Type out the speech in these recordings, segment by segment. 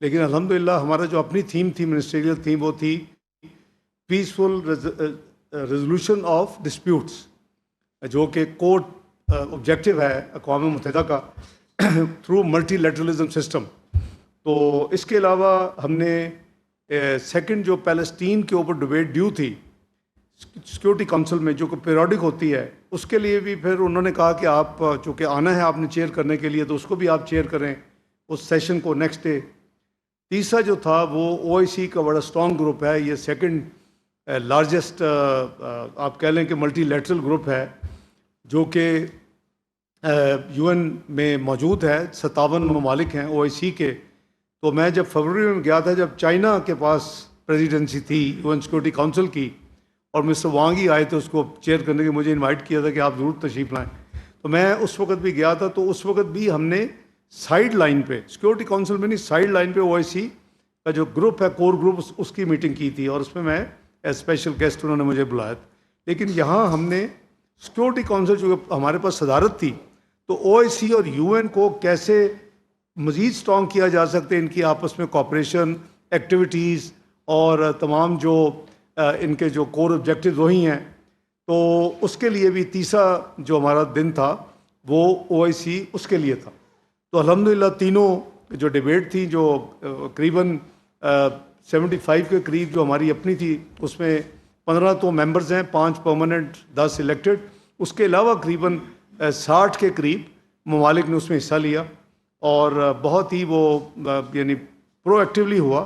لیکن الحمدللہ ہمارا جو اپنی تھیم تھی، منسٹریل تھیم، وہ تھی پیسفل ریزولوشن آف ڈسپیوٹس، جو کہ کورٹ آبجیکٹو ہے اقوام متحدہ کا تھرو ملٹی لیٹرلزم سسٹم۔ تو اس کے علاوہ ہم نے سیکنڈ جو پیلسٹین کے اوپر ڈبیٹ ڈیو تھی سیکورٹی کونسل میں، جو کہ پیریوڈک ہوتی ہے، اس کے لیے بھی پھر انہوں نے کہا کہ آپ چونکہ آنا ہے آپ نے چیئر کرنے کے لیے، تو اس کو بھی آپ چیئر کریں اس سیشن کو نیکسٹ ڈے۔ تیسرا جو تھا وہ او آئی سی کا بڑا اسٹرانگ گروپ ہے، یہ سیکنڈ لارجسٹ آپ کہہ لیں کہ ملٹی لیٹرل گروپ ہے، جو کہ یو این میں موجود ہے، 57 ممالک ہیں او آئی سی کے۔ تو میں جب فروری میں گیا تھا، جب چائنا کے پاس پریزیڈنسی تھی یو این سیکورٹی کونسل کی، اور مسٹر وانگ ہی آئے تھے اس کو چیئر کرنے کے، مجھے انوائٹ کیا تھا کہ آپ ضرور تشریف لائیں، تو میں اس وقت بھی گیا تھا۔ تو اس وقت بھی ہم نے سائیڈ لائن پہ، سیکورٹی کونسل میں نہیں، سائیڈ لائن پہ او آئی سی کا جو گروپ ہے، کور گروپ، اس کی میٹنگ کی تھی، اور اس میں میں ایز اسپیشل گیسٹ انہوں نے مجھے بلایا تھا۔ لیکن یہاں ہم نے سیکورٹی کونسل جو ہمارے پاس صدارت تھی، تو او آئی سی اور یو این کو کیسے مزید اسٹرانگ کیا جا سکتے، ان کی آپس میں کوآپریشن ایکٹیویٹیز اور تمام جو ان کے جو کور آبجیکٹیو وہی ہیں، تو اس کے لیے بھی تیسرا جو ہمارا دن تھا وہ او آئی سی اس کے لیے تھا۔ تو الحمدللہ تینوں جو ڈیبیٹ تھی، جو قریباً 75 کے قریب جو ہماری اپنی تھی، اس میں 15 تو ممبرز ہیں، 5 پرماننٹ، 10 الیکٹڈ، اس کے علاوہ قریباً 60 کے قریب ممالک نے اس میں حصہ لیا، اور بہت ہی وہ یعنی پرو ایکٹیولی ہوا۔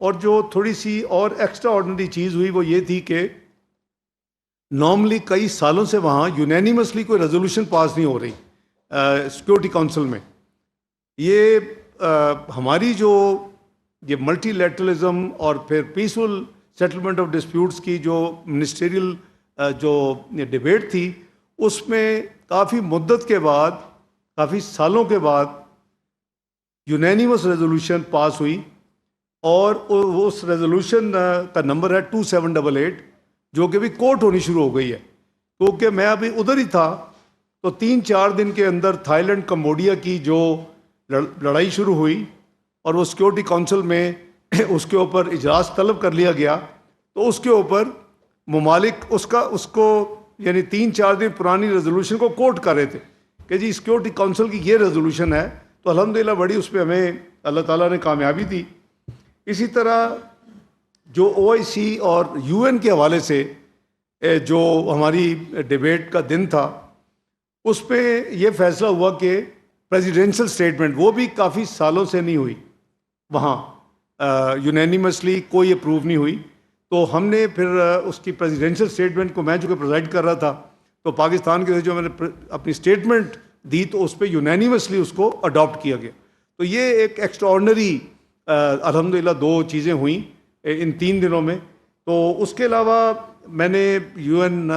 اور جو تھوڑی سی اور ایکسٹرا آرڈنری چیز ہوئی وہ یہ تھی کہ نارملی کئی سالوں سے وہاں یونینیمسلی کوئی ریزولوشن پاس نہیں ہو رہی سیکورٹی کونسل میں۔ یہ ہماری جو یہ ملٹی لیٹرلزم اور پھر پیسفل سیٹلمنٹ آف ڈسپیوٹس کی جو منسٹریل جو ڈیبیٹ تھی، اس میں کافی مدت کے بعد، کافی سالوں کے بعد یونینیمس ریزولوشن پاس ہوئی، اور اس ریزولوشن کا نمبر ہے 2788، جو کہ بھی کوٹ ہونی شروع ہو گئی ہے۔ کیونکہ میں ابھی ادھر ہی تھا، تو 3-4 دن کے اندر تھائی لینڈ کمبوڈیا کی جو لڑائی شروع ہوئی، اور وہ سیکورٹی کونسل میں اس کے اوپر اجلاس طلب کر لیا گیا، تو اس کے اوپر ممالک اس کو یعنی 3-4 دن پرانی ریزولوشن کو کوٹ کر رہے تھے کہ جی سیکورٹی کونسل کی یہ ریزولوشن ہے۔ تو الحمدللہ بڑی اس پہ ہمیں اللہ تعالیٰ نے کامیابی دی۔ اسی طرح جو او آئی سی اور یو این کے حوالے سے جو ہماری ڈیبیٹ کا دن تھا، اس پہ یہ فیصلہ ہوا کہ پریزیڈینشل اسٹیٹمنٹ، وہ بھی کافی سالوں سے نہیں ہوئی وہاں، یونینیمسلی کوئی اپروو نہیں ہوئی۔ تو ہم نے پھر اس کی پریزیڈینشل اسٹیٹمنٹ کو، میں چونکہ پریزائڈ کر رہا تھا، تو پاکستان کے جو میں نے اپنی اسٹیٹمنٹ دی، تو اس پہ یونینیمسلی اس کو اڈاپٹ کیا گیا۔ تو یہ ایک ایکسٹرا آرڈنری الحمدللہ 2 چیزیں ہوئیں ان 3 دنوں میں۔ تو اس کے علاوہ میں نے یو این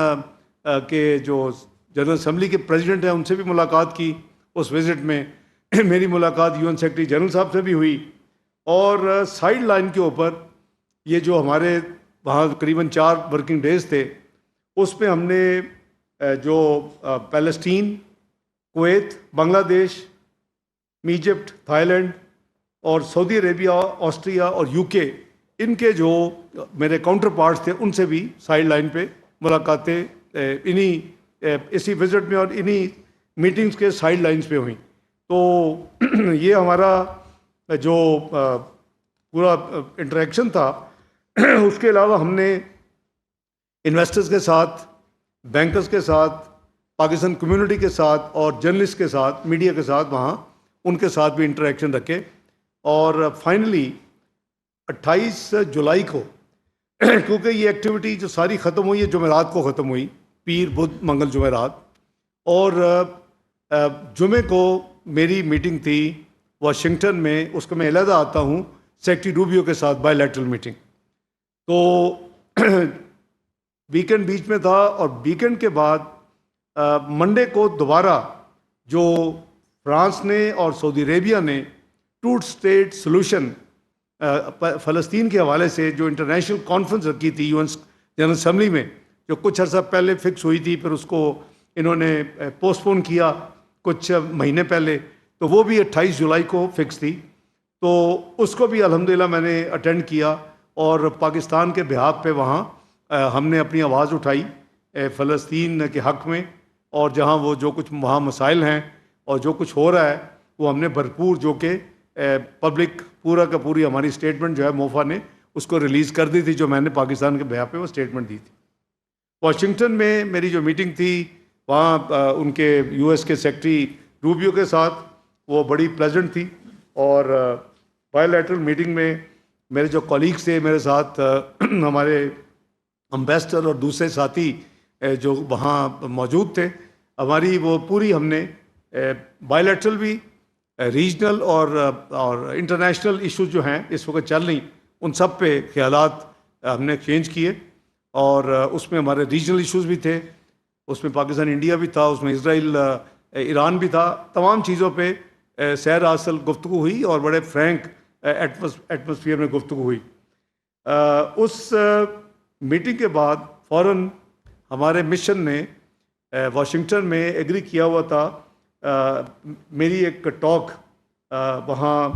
کے جو جنرل اسمبلی کے پریزیڈنٹ ہیں ان سے بھی ملاقات کی اس وزٹ میں۔ میری ملاقات یو این سیکرٹری جنرل صاحب سے بھی ہوئی، اور سائیڈ لائن کے اوپر یہ جو ہمارے وہاں تقریباً 4 ورکنگ ڈیز تھے، اس پہ ہم نے جو پیلسٹین، کویت، بنگلہ دیش، ایجپٹ، تھائی لینڈ اور سعودی عربیہ، آسٹریا اور یو کے، ان کے جو میرے کاؤنٹر پارٹس تھے، ان سے بھی سائیڈ لائن پہ ملاقاتیں اسی وزٹ میں اور انہی میٹنگز کے سائیڈ لائنز پہ ہوئیں۔ تو یہ ہمارا جو پورا انٹریکشن تھا۔ اس کے علاوہ ہم نے انویسٹرز کے ساتھ، بینکرز کے ساتھ، پاکستان کمیونٹی کے ساتھ اور جرنلسٹ کے ساتھ، میڈیا کے ساتھ، وہاں ان کے ساتھ بھی انٹریکشن رکھے۔ اور فائنلی 28 جولائی کو کیونکہ یہ ایکٹیویٹی جو ساری ختم ہوئی ہے، جمعرات کو ختم ہوئی، پیر، بدھ، منگل، جمعرات، اور جمعے کو میری میٹنگ تھی واشنگٹن میں، اس کو میں علیحدہ آتا ہوں سیکرٹری روبیو کے ساتھ، بائی لیٹرل میٹنگ۔ تو ویکنڈ بیچ میں تھا، اور ویکنڈ کے بعد منڈے کو دوبارہ جو فرانس نے اور سعودی عربیہ نے 2 اسٹیٹ سولوشن فلسطین کے حوالے سے جو انٹرنیشنل کانفرنس رکھی تھی یو این جنرل اسمبلی میں، جو کچھ عرصہ پہلے فکس ہوئی تھی، پھر اس کو انہوں نے پوسٹ پون کیا کچھ مہینے پہلے، تو وہ بھی 28 جولائی کو فکس تھی۔ تو اس کو بھی الحمدللہ میں نے اٹینڈ کیا، اور پاکستان کے بہاف پہ وہاں ہم نے اپنی آواز اٹھائی فلسطین کے حق میں، اور جہاں وہ جو کچھ وہاں مسائل ہیں اور جو کچھ ہو رہا ہے وہ ہم نے بھرپور، جو کہ پبلک پورا کا پوری ہماری اسٹیٹمنٹ جو ہے موفا نے اس کو ریلیز کر دی تھی، جو میں نے پاکستان کے بہاف پہ وہ اسٹیٹمنٹ دی تھی۔ واشنگٹن میں میری جو میٹنگ تھی وہاں ان کے یو ایس کے سیکرٹری روبیو کے ساتھ، وہ بڑی پلیزنٹ تھی، اور بائی لیٹرل میٹنگ میں میرے جو کولیگس تھے میرے ساتھ، ہمارے امبیسڈر اور دوسرے ساتھی جو وہاں موجود تھے، ہماری وہ پوری ہم نے بائی لیٹرل بھی، ریجنل اور انٹرنیشنل ایشوز جو ہیں اس وقت چل رہی، ان سب پہ خیالات ہم نے ایکسچینج کیے، اور اس میں ہمارے ریجنل ایشوز بھی تھے، اس میں پاکستان انڈیا بھی تھا، اس میں اسرائیل ایران بھی تھا، تمام چیزوں پہ سیر اصل گفتگو ہوئی، اور بڑے فرینک ایٹماسفیئر میں گفتگو ہوئی۔ اس میٹنگ کے بعد فوراً ہمارے مشن نے واشنگٹن میں ایگری کیا ہوا تھا، میری ایک ٹاک وہاں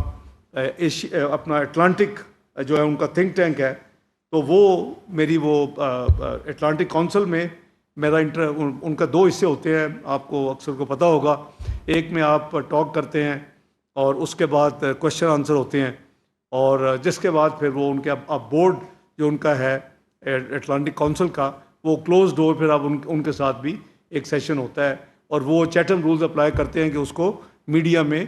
اپنا اٹلانٹک جو ہے ان کا تھنک ٹینک ہے، تو وہ میری وہ اٹلانٹک کونسل میں میرا ان کا 2 حصے ہوتے ہیں، آپ کو اکثر کو پتہ ہوگا، ایک میں آپ ٹاک کرتے ہیں اور اس کے بعد کوشچن آنسر ہوتے ہیں، اور جس کے بعد پھر وہ ان کے اب بورڈ جو ان کا ہے اٹلانٹک کونسل کا، وہ کلوز ڈور پھر اب ان کے ساتھ بھی ایک سیشن ہوتا ہے، اور وہ چیٹم رولز اپلائی کرتے ہیں کہ اس کو میڈیا میں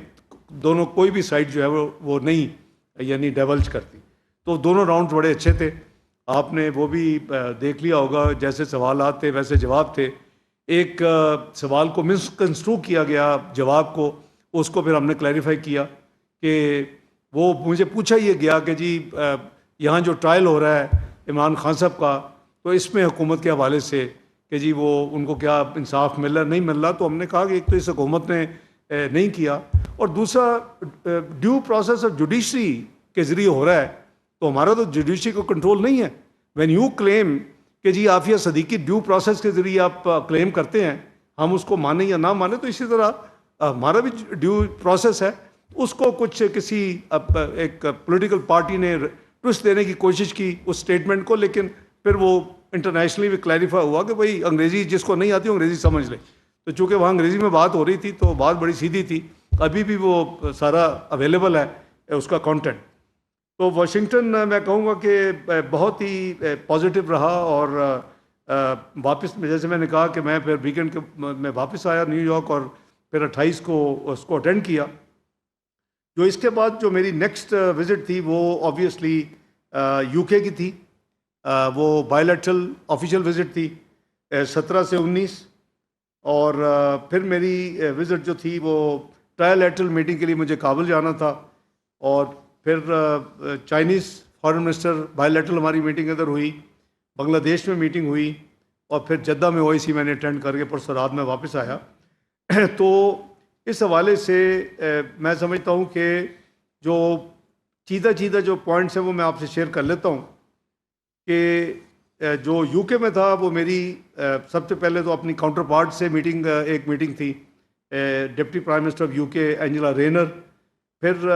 دونوں کوئی بھی سائٹ جو ہے وہ نہیں یعنی ڈیولج کرتی۔ تو دونوں راؤنڈ بڑے اچھے تھے، آپ نے وہ بھی دیکھ لیا ہوگا، جیسے سوالات تھے ویسے جواب تھے۔ ایک سوال کو مسکنسٹرو کیا گیا جواب کو، اس کو پھر ہم نے کلیریفائی کیا کہ وہ مجھے پوچھا یہ گیا کہ جی یہاں جو ٹرائل ہو رہا ہے عمران خان صاحب کا، تو اس میں حکومت کے حوالے سے کہ جی وہ ان کو کیا انصاف مل رہا نہیں مل رہا، تو ہم نے کہا کہ ایک تو اس حکومت نے نہیں کیا، اور دوسرا ڈیو پروسیس آف جوڈیشری کے ذریعے ہو رہا ہے، تو ہمارا تو جوڈیشری کو کنٹرول نہیں ہے۔ وین یو کلیم کہ جی عافیہ صدیقی ڈیو پروسیس کے ذریعے آپ کلیم کرتے ہیں، ہم اس کو مانیں یا نہ مانیں، تو اسی طرح ہمارا بھی ڈیو پروسیس ہے، اس کو کچھ کسی ایک پولیٹیکل پارٹی نے ٹوسٹ دینے کی کوشش کی اس اسٹیٹمنٹ کو، لیکن پھر وہ انٹرنیشنلی بھی کلیریفائی ہوا کہ بھائی انگریزی جس کو نہیں آتی انگریزی سمجھ لے، تو چونکہ وہاں انگریزی میں بات ہو رہی تھی تو بات بڑی سیدھی تھی، ابھی بھی وہ سارا اویلیبل ہے اس کا کانٹینٹ۔ تو واشنگٹن میں کہوں گا کہ بہت ہی پازیٹیو رہا، اور واپس جیسے میں نے کہا کہ میں پھر ویکینڈ کے میں واپس آیا نیو یارک، اور پھر 28 کو اس کو اٹینڈ کیا۔ جو اس کے بعد جو میری نیکسٹ وزٹ تھی وہ آبویسلی یو کے کی تھی، وہ بائی لیٹرل آفیشیل وزٹ تھی 17 سے 19، اور پھر میری وزٹ جو تھی وہ ٹرائل لیٹرل میٹنگ کے لیے مجھے کابل جانا تھا، اور پھر Chinese foreign minister by lateral ہماری میٹنگ ادھر ہوئی، بنگلہ دیش میں میٹنگ ہوئی، اور پھر جدہ میں OIC میں نے اٹینڈ کر کے پرسوں رات میں واپس آیا۔ تو اس حوالے سے میں سمجھتا ہوں کہ جو چیدہ جو پوائنٹس ہیں وہ میں آپ سے شیئر کر لیتا ہوں کہ جو یو کے میں تھا وہ میری سب سے پہلے تو اپنی کاؤنٹر پارٹ سے ایک میٹنگ تھی، deputy prime minister of UK Angela Rayner, پھر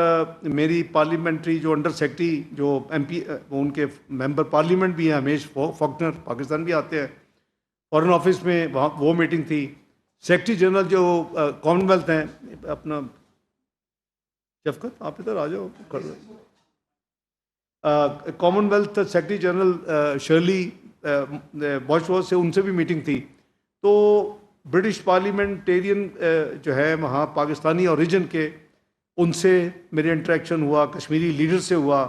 میری پارلیمنٹری جو انڈر سیکرٹری جو MP ان کے ممبر پارلیمنٹ بھی ہیں ہمیش فاکنر، پاکستان بھی آتے ہیں، فارن آفس میں وہاں وہ میٹنگ تھی، سیکرٹری جنرل جو کامن ویلتھ ہیں اپنا شفقت آپ ادھر آ جاؤ commonwealth secretary general Shirley Botchwey سے ان سے بھی میٹنگ تھی۔ تو برٹش پارلیمنٹیرین جو ہے وہاں پاکستانی اوریجن کے، ان سے میرے انٹریکشن ہوا، کشمیری لیڈر سے ہوا،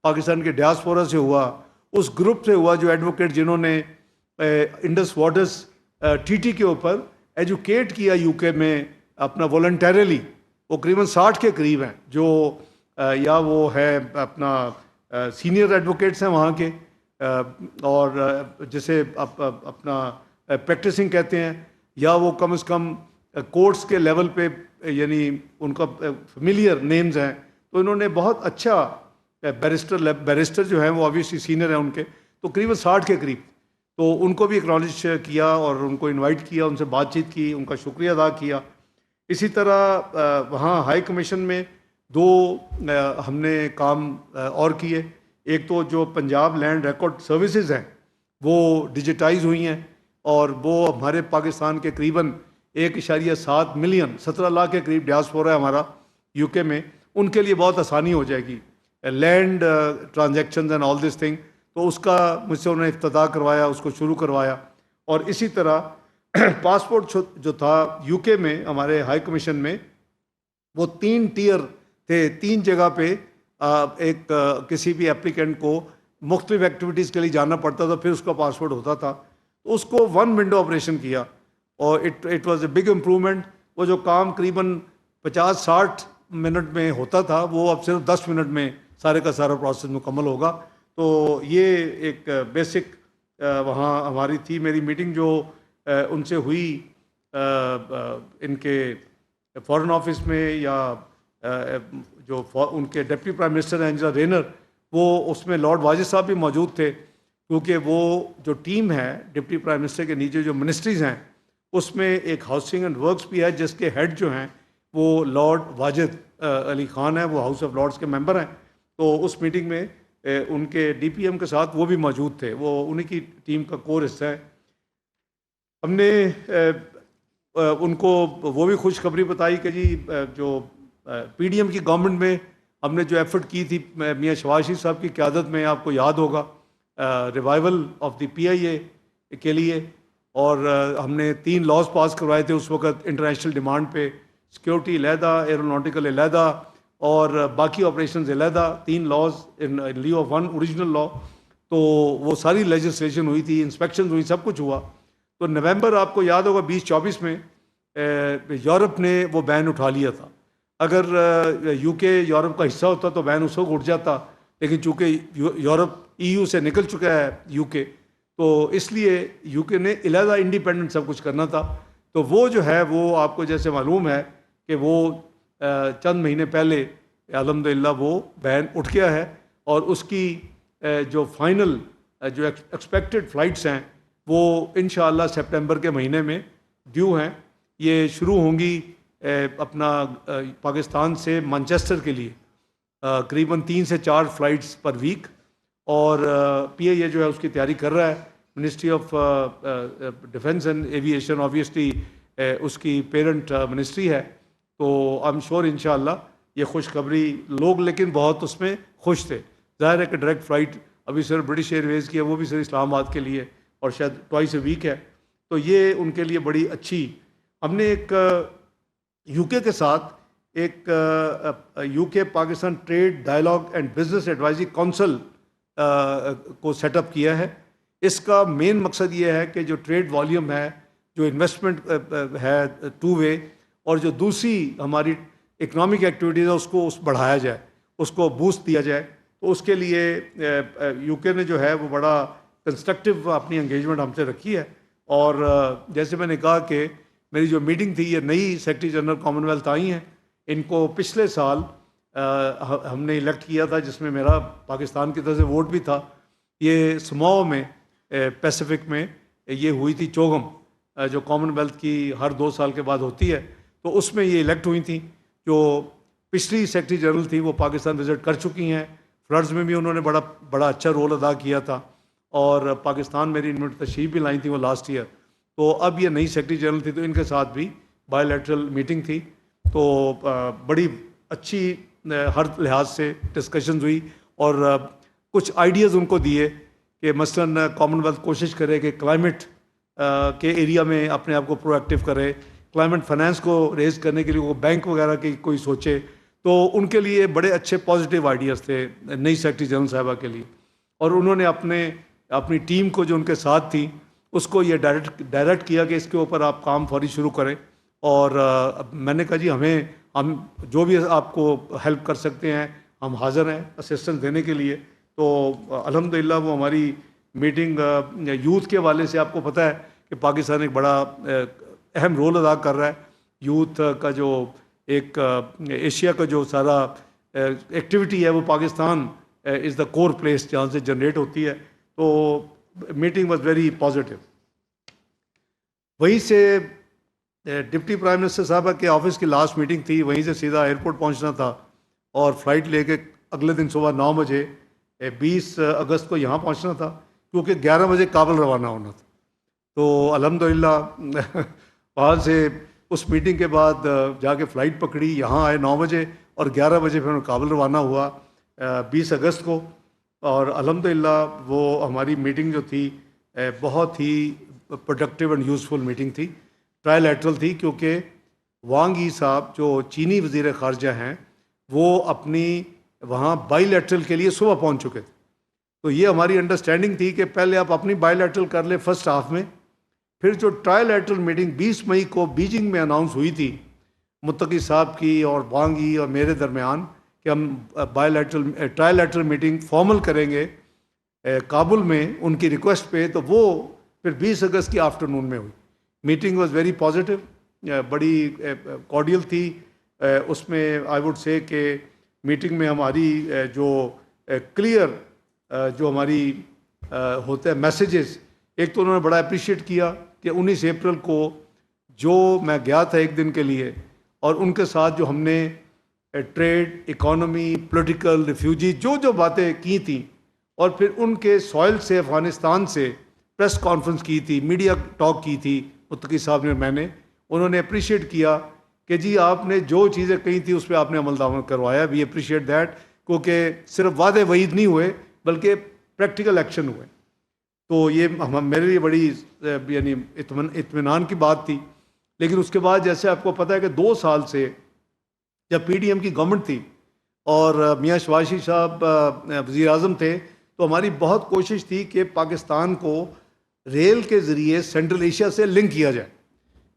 پاکستان کے ڈیاسپورا سے ہوا، اس گروپ سے ہوا جو ایڈوکیٹ جنہوں نے انڈس واٹرز TT کے اوپر ایجوکیٹ کیا UK میں اپنا والنٹیرلی، وہ قریباً 60 کے قریب ہیں جو یا وہ ہے اپنا سینئر ایڈوکیٹس ہیں وہاں کے، اور جسے اپنا پریکٹسنگ کہتے ہیں، یا وہ کم از کم کورٹس کے لیول پہ یعنی ان کا فیملیئر نیمز ہیں، تو انہوں نے بہت اچھا بیرسٹر جو ہیں وہ آبویسلی سینئر ہیں ان کے، تو قریباً 60 کے قریب، تو ان کو بھی اکنالج کیا اور ان کو انوائٹ کیا، ان سے بات چیت کی، ان کا شکریہ ادا کیا۔ اسی طرح وہاں ہائی کمیشن میں دو ہم نے کام اور کیے. ایک تو جو پنجاب لینڈ ریکارڈ سروسز ہیں وہ ڈیجیٹائز ہوئی ہیں, اور وہ ہمارے پاکستان کے قریباً 1.7 ملین 17 لاکھ کے قریب ڈیاسپورا ہے ہمارا یو کے میں, ان کے لیے بہت آسانی ہو جائے گی land transactions and all this thing. تو اس کا مجھ سے انہوں نے افتتاح کروایا, اس کو شروع کروایا. اور اسی طرح پاسپورٹ جو تھا یو کے میں ہمارے ہائی کمیشن میں, وہ 3 ٹیئر تھے, 3 جگہ پہ ایک کسی بھی اپلیکینٹ کو مختلف ایکٹیویٹیز کے لیے جانا پڑتا تھا, پھر اس کا پاسپورٹ ہوتا تھا. تو اس کو 1 ونڈو آپریشن کیا, اور it was a big improvement. وہ جو کام قریباً 50-60 منٹ میں ہوتا تھا, وہ اب صرف 10 منٹ میں سارے کا سارا پروسیس مکمل ہوگا. تو یہ ایک بیسک وہاں ہماری تھی. میری میٹنگ جو ان سے ہوئی ان کے فارن آفس میں, یا جو ان کے deputy prime minister Angela Rayner, وہ اس میں لارڈ واجد صاحب بھی موجود تھے, کیونکہ وہ جو ٹیم ہے ڈپٹی پرائم منسٹر کے نیچے جو منسٹریز ہیں, اس میں ایک ہاؤسنگ اینڈ ورکس بھی ہے جس کے ہیڈ جو ہیں وہ لارڈ واجد علی خان ہیں, وہ ہاؤس آف لارڈس کے ممبر ہیں. تو اس میٹنگ میں ان کے ڈی پی ایم کے ساتھ وہ بھی موجود تھے, وہ انہی کی ٹیم کا کور حصہ ہے. ہم نے ان کو وہ بھی خوشخبری بتائی کہ جی جو پی ڈی ایم کی گورنمنٹ میں ہم نے جو ایفرٹ کی تھی میاں شہباز شریف صاحب کی قیادت میں, آپ کو یاد ہوگا, ریوائول آف دی پی آئی اے کے لیے, اور ہم نے 3 لاز پاس کروائے تھے اس وقت انٹرنیشنل ڈیمانڈ پہ, سیکورٹی علیحدہ, ایروناٹیکل علیحدہ, اور باقی آپریشنز علیحدہ, 3 laws in lieu of 1 original law. تو وہ ساری لیجسلیشن ہوئی تھی, انسپیکشن ہوئی, سب کچھ ہوا. تو نومبر آپ کو یاد ہوگا 2024 میں یورپ نے وہ بین اٹھا لیا تھا. اگر یو کے یورپ کا حصہ ہوتا تو بین اس وقت اٹھ جاتا, لیکن چونکہ یورپ ای یو سے نکل چکا ہے یو کے, تو اس لیے یو کے نے علیحدہ انڈیپینڈنٹ سب کچھ کرنا تھا. تو وہ جو ہے وہ آپ کو جیسے معلوم ہے کہ وہ چند مہینے پہلے الحمدللہ وہ بین اٹھ گیا ہے, اور اس کی جو فائنل جو ایکسپیکٹڈ فلائٹس ہیں وہ انشاءاللہ سپٹمبر کے مہینے میں ڈیو ہیں. یہ شروع ہوں گی اپنا پاکستان سے مانچسٹر کے لیے, قریباً 3 سے 4 فلائٹس پر ویک, اور پی آئی اے جو ہے اس کی تیاری کر رہا ہے. Ministry of defence and aviation obviously اس کی پیرنٹ منسٹری ہے. تو آئی ایم شیور انشاءاللہ یہ خوشخبری, لوگ لیکن بہت اس میں خوش تھے. ظاہر ہے کہ ڈائریکٹ فلائٹ ابھی صرف برٹش ایئر ویز کی ہے, وہ بھی صرف اسلام آباد کے لیے, اور شاید ٹوائس اے ویک ہے. تو یہ ان کے لیے بڑی اچھی. ہم نے ایک یو کے کے ساتھ ایک U K Pakistan trade dialogue and business advisory council کو سیٹ اپ کیا ہے. اس کا مین مقصد یہ ہے کہ جو ٹریڈ والیوم ہے, جو انویسٹمنٹ ہے 2 وے, اور جو دوسری ہماری اکنامک ایکٹیویٹیز ہے اس کو بڑھایا جائے, اس کو بوسٹ دیا جائے. تو اس کے لیے یو کے نے جو ہے وہ بڑا کنسٹرکٹیو اپنی انگیجمنٹ ہم سے رکھی ہے. اور جیسے میں نے کہا کہ میری جو میٹنگ تھی, یہ نئی سیکرٹری جنرل کامن ویلتھ آئی ہیں, ان کو پچھلے سال ہم نے الیکٹ کیا تھا, جس میں میرا پاکستان کی طرف سے ووٹ بھی تھا. یہ سماؤ میں پیسیفک میں یہ ہوئی تھی چوگم, جو کامن ویلتھ کی ہر 2 سال کے بعد ہوتی ہے. تو اس میں یہ الیکٹ ہوئی تھیں. جو پچھلی سیکرٹری جنرل تھی وہ پاکستان وزٹ کر چکی ہیں, فلڈز میں بھی انہوں نے بڑا اچھا رول ادا کیا تھا, اور پاکستان میری انہوں نے تشریف بھی لائی تھی وہ لاسٹ ایئر. تو اب یہ نئی سیکرٹری جنرل تھی, تو ان کے ساتھ بھی بائی لیٹرل میٹنگ تھی. تو بڑی اچھی ہر لحاظ سے ڈسکشنز ہوئی, اور کچھ آئیڈیاز ان کو دیے کہ مثلاً کامن ویلتھ کوشش کرے کہ کلائمیٹ کے ایریا میں اپنے آپ کو پرو ایکٹیو کرے, کلائمیٹ فائنانس کو ریز کرنے کے لیے وہ بینک وغیرہ کی کوئی سوچے. تو ان کے لیے بڑے اچھے پازیٹیو آئیڈیاز تھے نئی سیکرٹری جنرل صاحبہ کے لیے. اور انہوں نے اپنی ٹیم کو جو ان کے ساتھ تھی اس کو یہ ڈائریکٹ کیا کہ اس کے اوپر آپ کام فوری شروع کریں. اور میں نے کہا جی ہم جو بھی آپ کو ہیلپ کر سکتے ہیں ہم حاضر ہیں اسسٹنس دینے کے لیے. تو الحمدللہ وہ ہماری میٹنگ یوتھ کے حوالے سے, آپ کو پتہ ہے کہ پاکستان ایک بڑا اہم رول ادا کر رہا ہے. یوتھ کا جو ایک ایشیا کا جو سارا ایکٹیویٹی ہے وہ پاکستان از دا کور پلیس جہاں سے جنریٹ ہوتی ہے. تو میٹنگ واز ویری پازیٹیو. وہیں سے ڈپٹی پرائم منسٹر صاحبہ کے آفس کی لاسٹ میٹنگ تھی, وہیں سے سیدھا ایئرپورٹ پہنچنا تھا. اور فلائٹ لے کے اگلے دن صبح 9 بجے 20 اگست کو یہاں پہنچنا تھا، کیونکہ 11 بجے کابل روانہ ہونا تھا. تو الحمدللہ وہاں سے اس میٹنگ کے بعد جا کے فلائٹ پکڑی، یہاں آئے 9 بجے اور 11 بجے پھر کابل روانہ ہوا 20 اگست کو. اور الحمدللہ وہ ہماری میٹنگ جو تھی بہت ہی پروڈکٹیو اینڈ یوزفل میٹنگ تھی، ٹرائی لیٹرل تھی، کیونکہ وانگ ای صاحب جو چینی وزیر خارجہ ہیں وہ اپنی وہاں بائی لیٹرل کے لیے صبح پہنچ چکے تھے. تو یہ ہماری انڈرسٹینڈنگ تھی کہ پہلے آپ اپنی بائی لیٹرل کر لیں فرسٹ ہاف میں، پھر جو ٹرائی لیٹرل میٹنگ 20 مئی کو بیجنگ میں اناؤنس ہوئی تھی متقی صاحب کی اور وانگ ای اور میرے درمیان کہ ہم ٹرائی لیٹرل میٹنگ فارمل کریں گے کابل میں ان کی ریکویسٹ پہ، تو وہ پھر 20 اگست کی آفٹرنون میں ہوئی. میٹنگ واز ویری پازیٹیو، بڑی کارڈیل تھی. اس میں آئی ووڈ سے کہ میٹنگ میں ہماری جو کلیئر جو ہماری ہوتے ہیں میسیجز، ایک تو انہوں نے بڑا اپریشیٹ کیا کہ 19 اپریل کو جو میں گیا تھا ایک دن کے لیے، اور ان کے ساتھ جو ہم نے ٹریڈ، اکانومی، پولیٹیکل، ریفیوجی جو باتیں کی تھیں، اور پھر ان کے سوائل سے افغانستان سے پریس کانفرنس کی تھی، میڈیا ٹاک کی تھی متقی صاحب نے، میں نے، انہوں نے اپریشیٹ کیا کہ جی آپ نے جو چیزیں کہی تھی اس پہ آپ نے عمل درآمد کروایا. وی اپریشیٹ دیٹ، کیونکہ صرف وعدے وعید نہیں ہوئے بلکہ پریکٹیکل ایکشن ہوئے. تو یہ میرے لیے بڑی یعنی اطمینان کی بات تھی. لیکن اس کے بعد جیسے آپ کو پتہ ہے کہ 2 سال سے جب پی ڈی ایم کی گورنمنٹ تھی اور میاں شہباز شریف صاحب وزیر اعظم تھے، تو ہماری بہت کوشش تھی کہ پاکستان کو ریل کے ذریعے سینٹرل ایشیا سے لنک کیا جائے،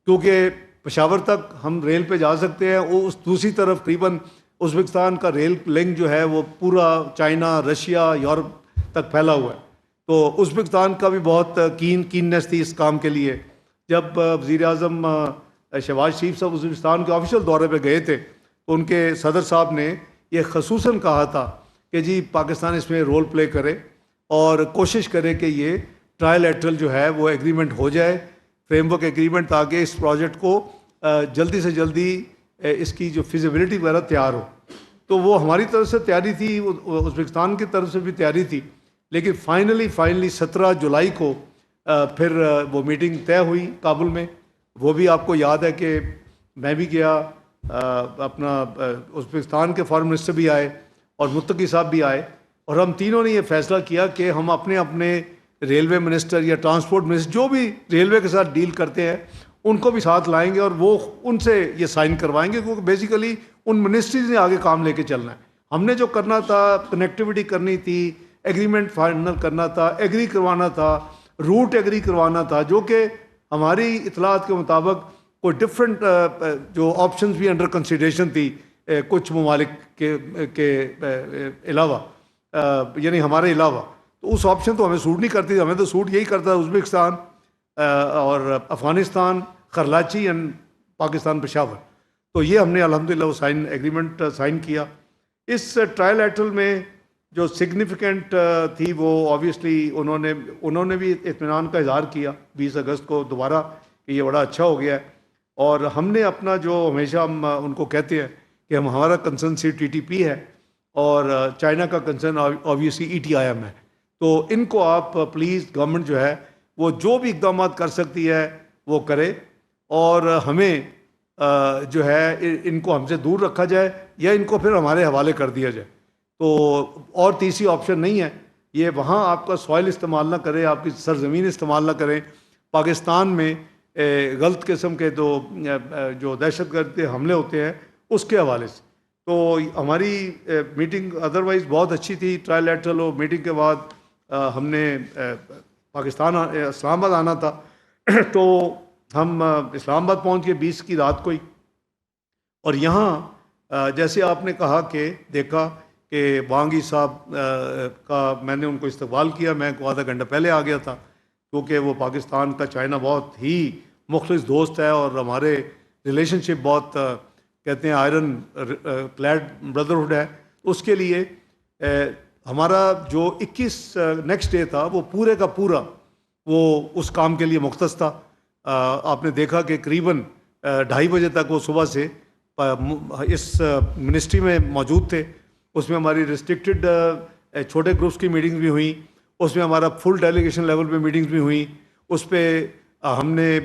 کیونکہ پشاور تک ہم ریل پہ جا سکتے ہیں، وہ اس دوسری طرف قریباً ازبکستان کا ریل لنک جو ہے وہ پورا چائنا، رشیا، یورپ تک پھیلا ہوا ہے. تو ازبکستان کا بھی بہت کیننس تھی اس کام کے لیے. جب وزیر اعظم شہباز شریف صاحب ازبکستان کے آفیشیل دورے پہ گئے تھے تو ان کے صدر صاحب نے یہ خصوصاً کہا تھا کہ جی پاکستان اس میں رول پلے کرے اور کوشش کرے کہ یہ ٹرائی لیٹرل جو ہے وہ ایگریمنٹ ہو جائے، فریم ورک ایگریمنٹ، تاکہ اس پروجیکٹ کو جلدی سے جلدی اس کی جو فیزیبلٹی وغیرہ تیار ہو. تو وہ ہماری طرف سے تیاری تھی، ازبکستان کی طرف سے بھی تیاری تھی. لیکن فائنلی 17 جولائی کو پھر وہ میٹنگ طے ہوئی کابل میں. وہ بھی آپ کو یاد ہے کہ میں بھی گیا، اپنا ازبکستان کے فارن منسٹر بھی آئے اور متقی صاحب بھی آئے، اور ہم تینوں نے یہ فیصلہ کیا کہ ہم اپنے اپنے ریلوے منسٹر یا ٹرانسپورٹ منسٹر جو بھی ریلوے کے ساتھ ڈیل کرتے ہیں ان کو بھی ساتھ لائیں گے اور وہ ان سے یہ سائن کروائیں گے، کیونکہ بیسیکلی ان منسٹریز نے آگے کام لے کے چلنا ہے. ہم نے جو کرنا تھا، کنیکٹیوٹی کرنی تھی، ایگریمنٹ فائنل کرنا تھا، ایگری کروانا تھا، روٹ ایگری کروانا تھا، جو کہ ہماری اطلاعات کے مطابق کوئی ڈفرینٹ جو آپشنز بھی انڈر کنسیڈریشن تھی کچھ ممالک کے علاوہ، یعنی ہمارے علاوہ. تو اس آپشن تو ہمیں سوٹ نہیں کرتی، ہمیں تو سوٹ یہی کرتا ہے ازبکستان اور افغانستان، خرلاچی اینڈ پاکستان پشاور. تو یہ ہم نے الحمدللہ وہ ایگریمنٹ سائن کیا. اس ٹرائی لیٹرل میں جو سگنیفیکنٹ تھی وہ آبویسلی انہوں نے بھی اطمینان کا اظہار کیا 20 اگست کو دوبارہ کہ یہ بڑا اچھا ہو گیا ہے. اور ہم نے اپنا جو ہمیشہ ہم ان کو کہتے ہیں کہ ہمارا کنسرن صرف TTP ہے اور چائنا کا کنسرن آبویسلی ETIM ہے. تو ان کو آپ پلیز گورنمنٹ جو ہے وہ جو بھی اقدامات کر سکتی ہے وہ کرے، اور ہمیں جو ہے ان کو ہم سے دور رکھا جائے یا ان کو پھر ہمارے حوالے کر دیا جائے. تو اور تیسری آپشن نہیں ہے. یہ وہاں آپ کا سوائل استعمال نہ کرے، آپ کی سرزمین استعمال نہ کریں. پاکستان میں غلط قسم کے جو دہشت گرد کے حملے ہوتے ہیں اس کے حوالے سے. تو ہماری میٹنگ ادروائز بہت اچھی تھی ٹرائی لیٹرل. اور میٹنگ کے بعد ہم نے پاکستان اسلام آباد آنا تھا تو ہم اسلام آباد پہنچ گئے 20 کی رات کو ہی. اور یہاں جیسے آپ نے کہا کہ دیکھا کہ وانگ ای صاحب کا میں نے ان کو استقبال کیا. میں کو آدھا گھنٹہ پہلے آ گیا تھا کیونکہ وہ پاکستان کا چائنا بہت ہی مخلص دوست ہے اور ہمارے ریلیشن شپ بہت کہتے ہیں آئرن کلیڈ بردرہڈ ہے. اس کے لیے ہمارا جو 21 نیکسٹ ڈے تھا وہ پورے کا پورا وہ اس کام کے لیے مختص تھا. آپ نے دیکھا کہ قریباً 2:30 بجے تک وہ صبح سے اس منسٹری میں موجود تھے. اس میں ہماری ریسٹرکٹڈ چھوٹے گروپس کی میٹنگز بھی ہوئیں, اس میں ہمارا فل ڈیلیگیشن لیول پہ میٹنگز بھی ہوئیں. اس پہ ہم نے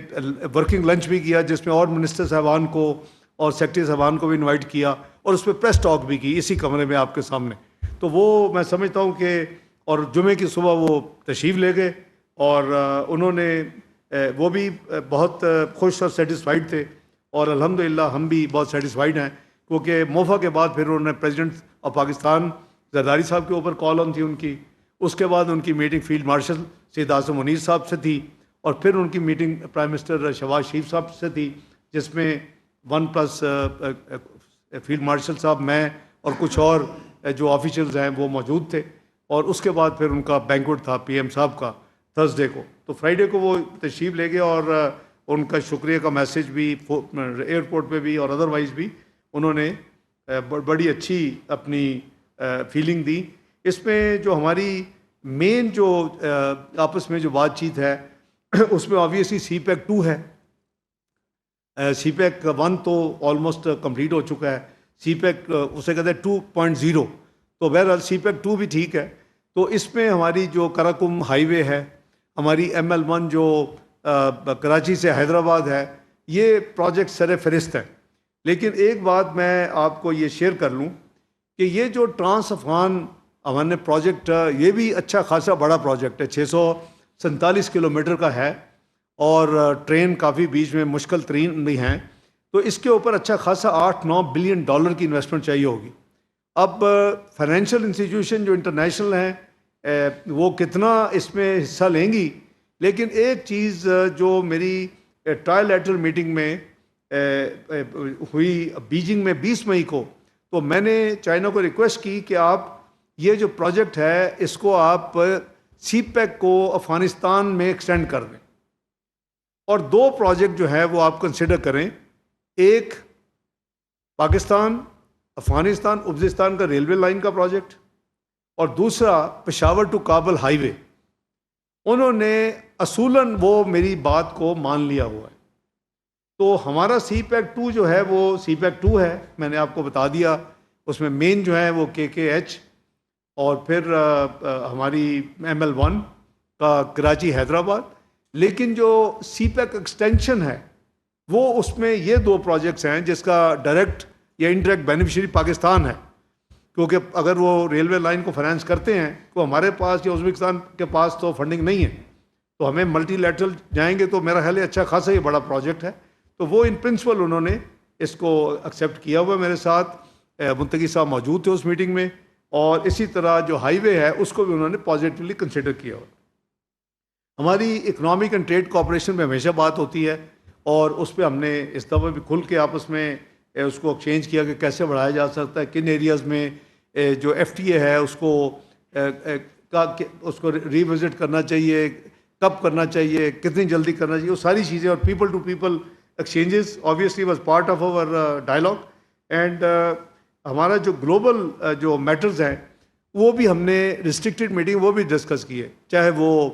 ورکنگ لنچ بھی کیا جس میں اور منسٹر صاحبان کو اور سیکرٹری صاحبان کو بھی انوائٹ کیا, اور اس پہ پریس ٹاک بھی کی اسی کمرے میں آپ کے سامنے. تو وہ میں سمجھتا ہوں کہ, اور جمعے کی صبح وہ تشریف لے گئے اور انہوں نے وہ بھی بہت خوش اور سیٹسفائیڈ تھے, اور الحمدللہ ہم بھی بہت سیٹسفائیڈ ہیں, کیونکہ موفا کے بعد پھر انہوں نے پریزیڈنٹ آف پاکستان زرداری صاحب کے اوپر کال آن تھی ان کی. اس کے بعد ان کی meeting field marshal Syed Asim Munir صاحب سے تھی, اور پھر ان کی میٹنگ پرائم منسٹر شہباز شریف صاحب سے تھی, جس میں 1+ فیلڈ مارشل صاحب, میں اور کچھ اور جو آفیشلز ہیں وہ موجود تھے. اور اس کے بعد پھر ان کا بینکوٹ تھا پی ایم صاحب کا تھرسڈے کو. تو فرائیڈے کو وہ تشریف لے گئے, اور ان کا شکریہ کا میسیج بھی ایئرپورٹ پہ بھی اور ادروائز بھی انہوں نے بڑی اچھی اپنی فیلنگ دی. اس میں جو ہماری مین جو آپس میں جو بات چیت ہے اس میں آبویسلی سی پیک 2 ہے. سی پیک 1 تو آلموسٹ کمپلیٹ ہو چکا ہے, سی پیک اسے کہتے ہیں 2.0, تو بہرحال سی پیک 2 بھی ٹھیک ہے. تو اس میں ہماری جو کراکم ہائی وے ہے, ہماری ML1 جو کراچی سے حیدرآباد ہے, یہ پروجیکٹ سر فہرست ہے. لیکن ایک بات میں آپ کو یہ شیئر کر لوں کہ یہ جو ٹرانس افغان ہم نے پروجیکٹ, یہ بھی اچھا خاصا بڑا پروجیکٹ ہے, 647 کلومیٹر کا ہے, اور ٹرین کافی بیچ میں مشکل ترین بھی ہیں. تو اس کے اوپر اچھا خاصا $8-9 بلین کی انویسٹمنٹ چاہیے ہوگی. اب فائنینشیل انسٹیٹیوشن جو انٹرنیشنل ہیں وہ کتنا اس میں حصہ لیں گی, لیکن ایک چیز جو میری ٹرائل لیٹرل میٹنگ میں ہوئی بیجنگ میں 20 مئی کو, تو میں نے چائنا کو ریکویسٹ کی کہ آپ یہ جو پروجیکٹ ہے اس کو آپ سی پیک کو افغانستان میں ایکسٹینڈ کر دیں, اور 2 پروجیکٹ جو ہے وہ آپ کنسیڈر کریں. ایک پاکستان افغانستان ازبکستان کا ریلوے لائن کا پروجیکٹ, اور دوسرا پشاور ٹو کابل ہائی وے. انہوں نے اصولاً وہ میری بات کو مان لیا ہوا ہے. تو ہمارا سی پیک 2 جو ہے وہ سی پیک 2 ہے, میں نے آپ کو بتا دیا. اس میں مین جو ہے وہ KKH, اور پھر ہماری ML1 کا کراچی حیدرآباد. لیکن جو سی پیک ایکسٹینشن ہے وہ اس میں یہ 2 پروجیکٹس ہیں جس کا ڈائریکٹ یا انڈائریکٹ بینیفیشری پاکستان ہے, کیونکہ اگر وہ ریلوے لائن کو فائنانس کرتے ہیں تو ہمارے پاس یا ازبکستان کے پاس تو فنڈنگ نہیں ہے, تو ہمیں ملٹی لیٹرل جائیں گے تو میرا خیال ہے اچھا خاصا یہ بڑا پروجیکٹ ہے. تو وہ ان پرنسپل انہوں نے اس کو ایکسیپٹ کیا ہوا. میرے ساتھ منتقی صاحب موجود تھے اس میٹنگ میں, اور اسی طرح جو ہائی وے ہے اس کو بھی انہوں نے پازیٹیولی کنسیڈر کیا ہوا. ہماری اکنامک اینڈ ٹریڈ کوآپریشن میں ہمیشہ بات ہوتی ہے, اور اس پہ ہم نے اس دفعہ بھی کھل کے آپس میں اس کو ایکسچینج کیا کہ کیسے بڑھایا جا سکتا ہے, کن ایریاز میں جو FTA ہے اس کو ریوزٹ کرنا چاہیے, کب کرنا چاہیے, کتنی جلدی کرنا چاہیے, وہ ساری چیزیں. اور people to people exchanges obviously was part of our dialogue. And ہمارا جو گلوبل جو میٹرز ہیں وہ بھی ہم نے ریسٹرکٹڈ میٹنگ وہ بھی ڈسکس کی ہے, چاہے وہ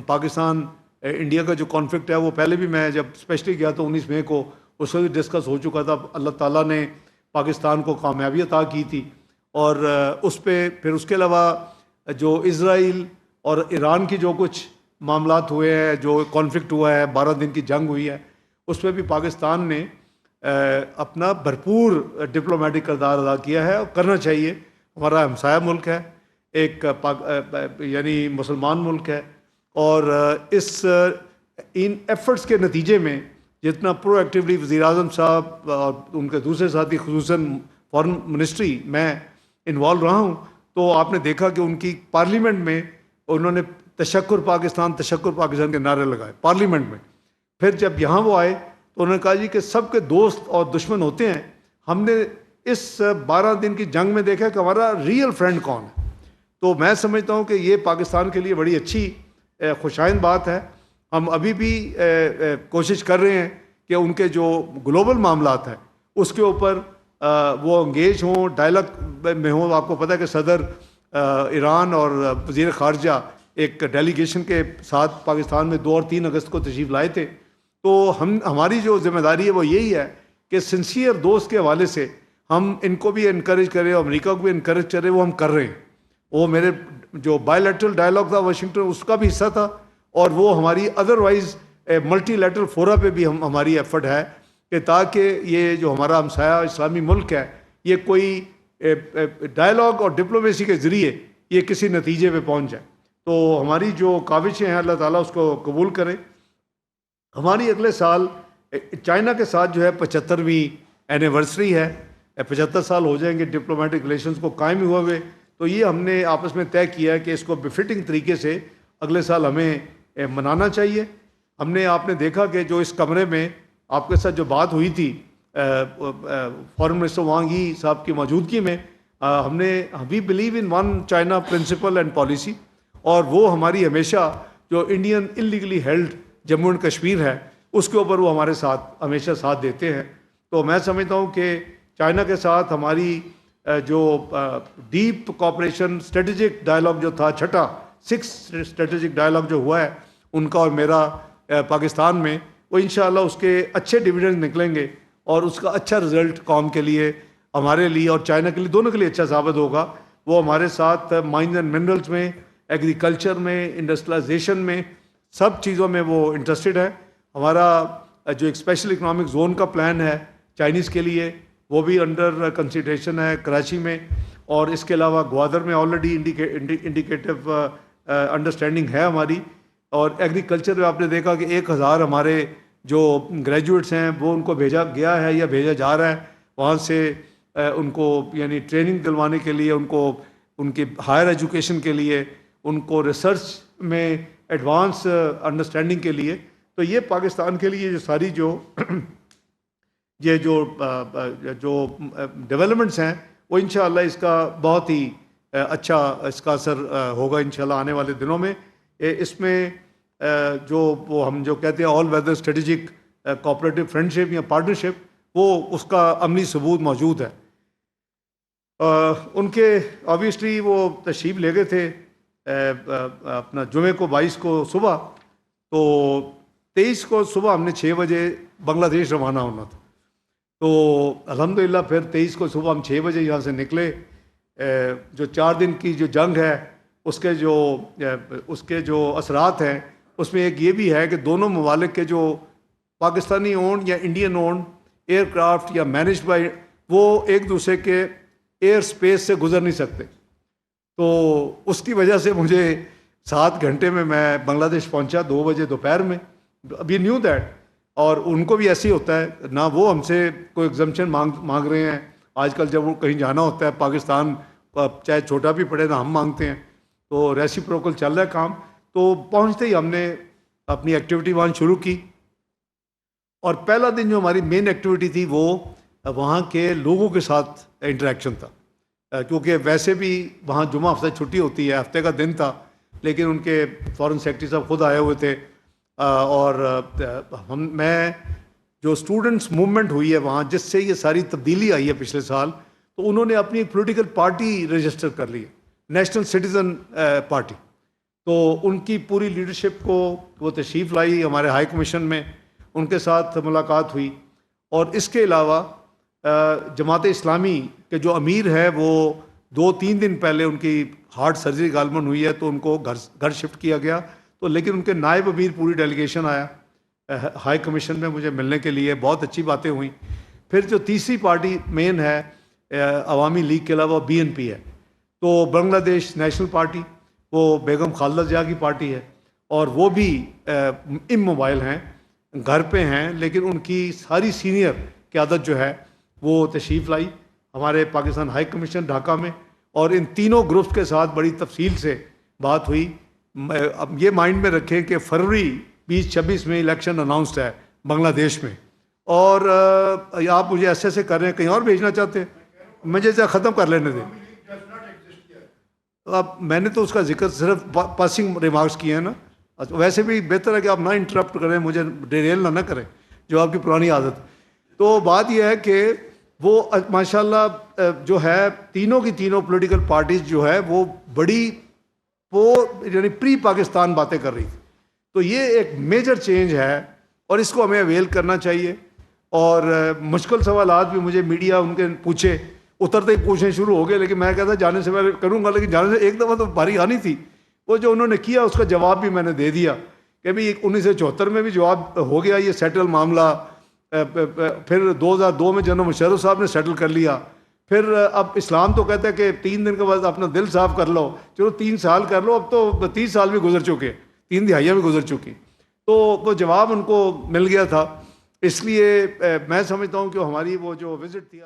پاکستان انڈیا کا جو کانفلکٹ ہے وہ پہلے بھی میں جب اسپیشلی گیا تو 19 مئی کو اس کو بھی ڈسکس ہو چکا تھا. اللہ تعالیٰ نے پاکستان کو کامیابی عطا کی تھی, اور اس پہ پھر اس کے علاوہ جو اسرائیل اور ایران کی جو کچھ معاملات ہوئے ہیں, جو کانفلکٹ ہوا ہے, 12 دن کی جنگ ہوئی ہے, اس پہ بھی پاکستان نے اپنا بھرپور ڈپلومیٹک کردار ادا کیا ہے, اور کرنا چاہیے. ہمارا ہمسایہ ملک ہے, ایک یعنی مسلمان ملک ہے, اور ان ایفرٹس کے نتیجے میں جتنا پرو ایکٹیولی وزیر اعظم صاحب اور ان کے دوسرے ساتھی خصوصاً فارن منسٹری میں انوالو رہا ہوں, تو آپ نے دیکھا کہ ان کی پارلیمنٹ میں انہوں نے تشکر پاکستان کے نعرے لگائے پارلیمنٹ میں. پھر جب یہاں وہ آئے تو انہوں نے کہا جی کہ سب کے دوست اور دشمن ہوتے ہیں, ہم نے اس 12 دن کی جنگ میں دیکھا کہ ہمارا ریئل فرینڈ کون ہے. تو میں سمجھتا ہوں کہ یہ پاکستان کے لیے بڑی اچھی خوشائند بات ہے. ہم ابھی بھی کوشش کر رہے ہیں کہ ان کے جو گلوبل معاملات ہیں اس کے اوپر وہ انگیج ہوں, ڈائلاگ میں ہوں. آپ کو پتہ ہے کہ صدر ایران اور وزیر خارجہ ایک ڈیلیگیشن کے ساتھ پاکستان میں 2 اور 3 اگست کو تشریف لائے تھے. تو ہماری جو ذمہ داری ہے وہ یہی ہے کہ سنسیئر دوست کے حوالے سے ہم ان کو بھی انکریج کریں اور امریکہ کو بھی انکریج کریں، وہ ہم کر رہے ہیں. وہ میرے جو بائی لیٹرل ڈائلاگ تھا واشنگٹن، اس کا بھی حصہ تھا، اور وہ ہماری ادروائز ملٹی لیٹرل فورا پہ بھی ہماری ایفرٹ ہے کہ تاکہ یہ جو ہمارا ہمسایہ اسلامی ملک ہے یہ کوئی ڈائلاگ اور ڈپلومیسی کے ذریعے یہ کسی نتیجے پہ پہنچ جائے. تو ہماری جو کاوشیں ہیں اللہ تعالیٰ اس کو قبول کرے. ہماری اگلے سال چائنا کے ساتھ جو ہے 75ویں اینیورسری ہے، 75 سال ہو جائیں گے ڈپلومیٹک ریلیشنز کو قائم ہوئے ہوئے. تو یہ ہم نے آپس میں طے کیا ہے کہ اس کو بفٹنگ طریقے سے اگلے سال ہمیں منانا چاہیے. ہم نے آپ نے دیکھا کہ جو اس کمرے میں آپ کے ساتھ جو بات ہوئی تھی فارن منسٹر وانگ ای صاحب کی موجودگی میں، ہم نے we believe in one China principle and policy, اور وہ ہماری ہمیشہ جو Indian illegally held Jammu and Kashmir ہے اس کے اوپر وہ ہمارے ساتھ ہمیشہ ساتھ دیتے ہیں. تو میں سمجھتا ہوں کہ چائنا کے ساتھ ہماری جو ڈیپ کوآپریشن اسٹریٹجک ڈائلاگ جو تھا، چھٹا 6 اسٹریٹجک ڈائلاگ جو ہوا ہے ان کا اور میرا پاکستان میں، وہ انشاءاللہ اس کے اچھے ڈویڈنڈ نکلیں گے، اور اس کا اچھا رزلٹ قوم کے لیے، ہمارے لیے اور چائنا کے لیے، دونوں کے لیے اچھا ثابت ہوگا. وہ ہمارے ساتھ مائنز اینڈ منرلز میں، ایگریکلچر میں، انڈسٹریلائزیشن میں، سب چیزوں میں وہ انٹرسٹڈ ہے. ہمارا جو ایک اسپیشل اکنامک زون کا پلان ہے چائنیز کے لیے، وہ بھی انڈر کنسیڈریشن ہے کراچی میں، اور اس کے علاوہ گوادر میں آلریڈی انڈیکیٹو انڈرسٹینڈنگ ہے ہماری. اور ایگریکلچر میں آپ نے دیکھا کہ 1000 ہمارے جو گریجویٹس ہیں وہ ان کو بھیجا گیا ہے یا بھیجا جا رہا ہے وہاں سے ان کو یعنی ٹریننگ دلوانے کے لیے، ان کو ان کی ہائر ایجوکیشن کے لیے، ان کو ریسرچ میں ایڈوانس انڈرسٹینڈنگ کے لیے. تو یہ پاکستان کے لیے جو ساری یہ جو ڈیولپمنٹس ہیں وہ انشاءاللہ اس کا بہت ہی اچھا اس کا اثر ہوگا انشاءاللہ آنے والے دنوں میں. اس میں جو وہ ہم جو کہتے ہیں آل ویدر اسٹریٹجک کوآپریٹو فرینڈشپ یا پارٹنرشپ، وہ اس کا عملی ثبوت موجود ہے. ان کے آبویسلی وہ تشریف لے گئے تھے اپنا جمعے کو 22 کو صبح، تو 23 کو صبح ہم نے 6 بجے بنگلہ دیش روانہ ہونا تھا. تو الحمدللہ پھر 23 کو صبح ہم 6 بجے یہاں سے نکلے. جو 4 دن کی جو جنگ ہے اس کے جو اثرات ہیں اس میں ایک یہ بھی ہے کہ دونوں ممالک کے جو پاکستانی اونڈ یا انڈین اونڈ ایئر کرافٹ یا مینجڈ بائی، وہ ایک دوسرے کے ایئر سپیس سے گزر نہیں سکتے. تو اس کی وجہ سے مجھے 7 گھنٹے میں بنگلہ دیش پہنچا 2 بجے دوپہر میں. ابھی نیو دیٹ، اور ان کو بھی ایسے ہی ہوتا ہے، نہ وہ ہم سے کوئی ایگزمپشن مانگ رہے ہیں. آج کل جب وہ کہیں جانا ہوتا ہے پاکستان چاہے چھوٹا بھی پڑے نہ ہم مانگتے ہیں، تو ریسیپروکل چل رہا ہے کام. تو پہنچتے ہی ہم نے اپنی ایکٹیویٹی وہاں شروع کی، اور پہلا دن جو ہماری مین ایکٹیویٹی تھی وہ وہاں کے لوگوں کے ساتھ انٹریکشن تھا. کیونککہ ویسے بھی وہاں جمعہ ہفتہ چھٹی ہوتی ہے، ہفتے کا دن تھا، لیکن ان کے فارن سیکرٹری صاحب خود آئے ہوئے تھے. اور میں جو اسٹوڈنٹس موومنٹ ہوئی ہے وہاں، جس سے یہ ساری تبدیلی آئی ہے پچھلے سال، تو انہوں نے اپنی ایک پولیٹیکل پارٹی رجسٹر کر لی، نیشنل سٹیزن پارٹی. تو ان کی پوری لیڈرشپ کو وہ تشریف لائی ہمارے ہائی کمیشن میں، ان کے ساتھ ملاقات ہوئی. اور اس کے علاوہ جماعت اسلامی کے جو امیر ہے وہ 2-3 دن پہلے ان کی ہارٹ سرجری غالباً ہوئی ہے، تو ان کو گھر شفٹ کیا گیا. تو لیکن ان کے نائب امیر پوری ڈیلیگیشن آیا ہائی کمیشن میں مجھے ملنے کے لیے، بہت اچھی باتیں ہوئیں. پھر جو تیسری پارٹی مین ہے عوامی لیگ کے علاوہ BNP ہے. تو بنگلہ دیش نیشنل پارٹی، وہ بیگم خالدہ ضیاء کی پارٹی ہے، اور وہ بھی موبائل ہیں، گھر پہ ہیں، لیکن ان کی ساری سینئر قیادت جو ہے وہ تشریف لائی ہمارے پاکستان ہائی کمیشن ڈھاکہ میں. اور ان تینوں گروپس کے ساتھ بڑی تفصیل سے بات ہوئی. اب یہ مائنڈ میں رکھیں کہ فروری 2026 میں الیکشن اناؤنسڈ ہے بنگلہ دیش میں. اور آپ مجھے ایسے کر رہے ہیں، کہیں اور بھیجنا چاہتے ہیں؟ مجھے ختم کر لینے دیں. اب میں نے تو اس کا ذکر صرف پاسنگ ریمارکس کیے ہیں نا. ویسے بھی بہتر ہے کہ آپ نہ انٹرپٹ کریں، مجھے ڈیریل نہ کریں، جو آپ کی پرانی عادت. تو بات یہ ہے کہ وہ ماشاءاللہ جو ہے تینوں کی تینوں پولیٹیکل پارٹیز جو ہے وہ بڑی یعنی پری پاکستان باتیں کر رہی تھی. تو یہ ایک میجر چینج ہے، اور اس کو ہمیں اویل کرنا چاہیے. اور مشکل سوالات بھی مجھے میڈیا ان کے پوچھے، اترتے ہی پوچھنے شروع ہو گئے، لیکن میں کہتا جانے سے میں کروں گا، لیکن جانے سے ایک دفعہ تو باری آنی تھی. وہ جو انہوں نے کیا اس کا جواب بھی میں نے دے دیا کہ بھائی 1974 میں بھی جواب ہو گیا یہ سیٹل معاملہ، پھر 2002 میں جنرل مشرف صاحب نے سیٹل کر لیا. پھر اب اسلام تو کہتا ہے کہ 3 دن کے بعد اپنا دل صاف کر لو، چلو 3 سال کر لو، اب تو 30 سال بھی گزر چکے، 3 دہائیاں بھی گزر چکی. تو وہ جواب ان کو مل گیا تھا. اس لیے میں سمجھتا ہوں کہ ہماری وہ جو وزٹ تھی